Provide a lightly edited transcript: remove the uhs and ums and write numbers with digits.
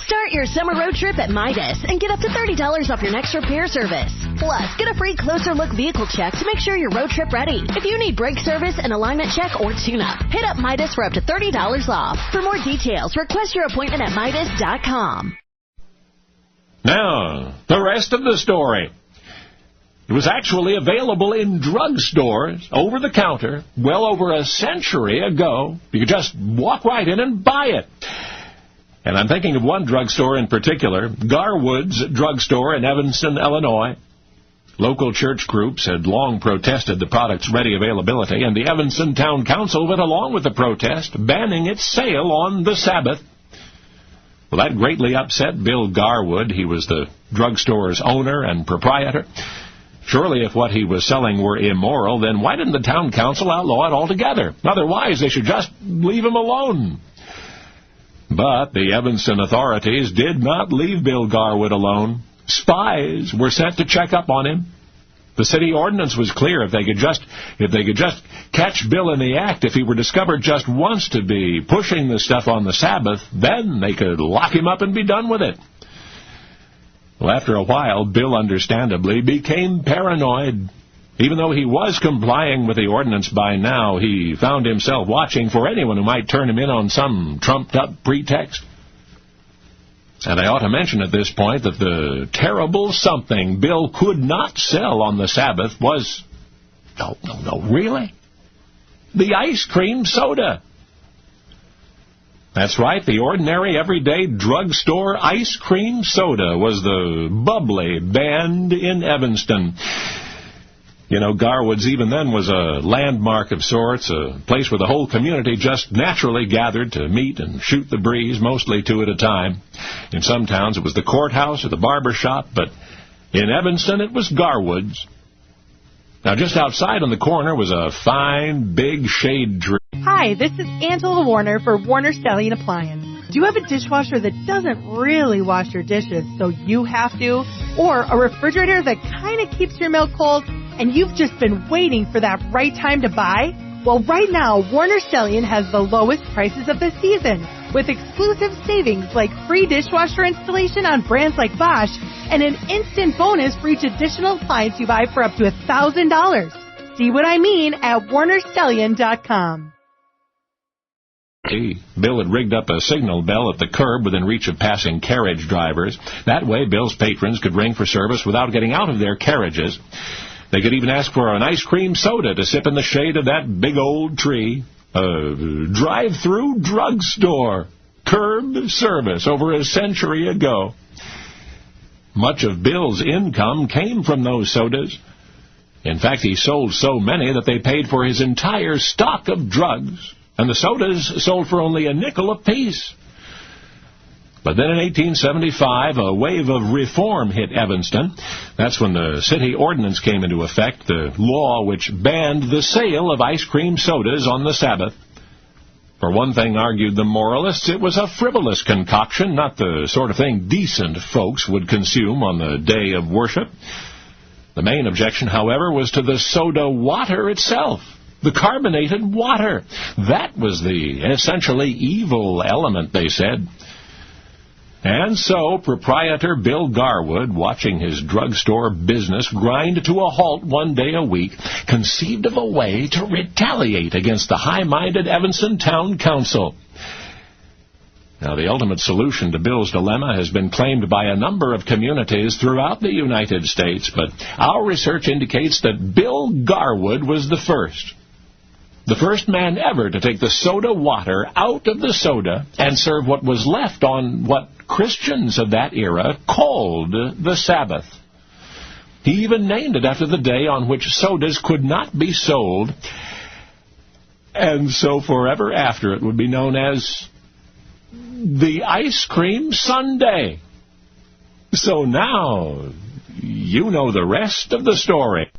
Start your summer road trip at Midas and get up to $30 off your next repair service. Plus, get a free closer look vehicle check to make sure you're road trip ready. If you need brake service, an alignment check, or tune-up, hit up Midas for up to $30 off. For more details, request your appointment at Midas.com. Now, the rest of the story. It was actually available in drugstores, over the counter, well over a century ago. You could just walk right in and buy it. And I'm thinking of one drugstore in particular, Garwood's Drugstore in Evanston, Illinois. Local church groups had long protested the product's ready availability, and the Evanston Town Council went along with the protest, banning its sale on the Sabbath. Well, that greatly upset Bill Garwood. He was the drugstore's owner and proprietor. Surely if what he was selling were immoral, then why didn't the town council outlaw it altogether? Otherwise, they should just leave him alone. But the Evanston authorities did not leave Bill Garwood alone. Spies were sent to check up on him. The city ordinance was clear. If they could just catch Bill in the act, if he were discovered just once to be pushing the stuff on the Sabbath, then they could lock him up and be done with it. Well, after a while, Bill understandably became paranoid. Even though he was complying with the ordinance by now, he found himself watching for anyone who might turn him in on some trumped-up pretext. And I ought to mention at this point that the terrible something Bill could not sell on the Sabbath was, no, really? The ice cream soda. That's right, the ordinary, everyday drugstore ice cream soda was the bubbly band in Evanston. You know, Garwood's even then was a landmark of sorts, a place where the whole community just naturally gathered to meet and shoot the breeze, mostly two at a time. In some towns it was the courthouse or the barber shop, but in Evanston it was Garwood's. Now, just outside on the corner was a fine, big shade tree. Hi, this is Angela Warner for Wondershare Appliance. Do you have a dishwasher that doesn't really wash your dishes, so you have to? Or a refrigerator that kind of keeps your milk cold, and you've just been waiting for that right time to buy? Well, right now, Wondershare has the lowest prices of the season, with exclusive savings like free dishwasher installation on brands like Bosch, and an instant bonus for each additional appliance you buy for up to $1,000. See what I mean at WonderStallion.com. Bill had rigged up a signal bell at the curb within reach of passing carriage drivers. That way, Bill's patrons could ring for service without getting out of their carriages. They could even ask for an ice cream soda to sip in the shade of that big old tree. A drive-through drugstore. Curb service over a century ago. Much of Bill's income came from those sodas. In fact, he sold so many that they paid for his entire stock of drugs, and the sodas sold for only a nickel apiece. But then in 1875, a wave of reform hit Evanston. That's when the city ordinance came into effect, the law which banned the sale of ice cream sodas on the Sabbath. For one thing, argued the moralists, it was a frivolous concoction, not the sort of thing decent folks would consume on the day of worship. The main objection, however, was to the soda water itself, the carbonated water. That was the essentially evil element, they said. And so, proprietor Bill Garwood, watching his drugstore business grind to a halt one day a week, conceived of a way to retaliate against the high-minded Evanston Town Council. Now, the ultimate solution to Bill's dilemma has been claimed by a number of communities throughout the United States, but our research indicates that Bill Garwood was the first. The first man ever to take the soda water out of the soda and serve what was left on what Christians of that era called the Sabbath. He even named it after the day on which sodas could not be sold, and so forever after it would be known as the Ice Cream Sunday. So now you know the rest of the story.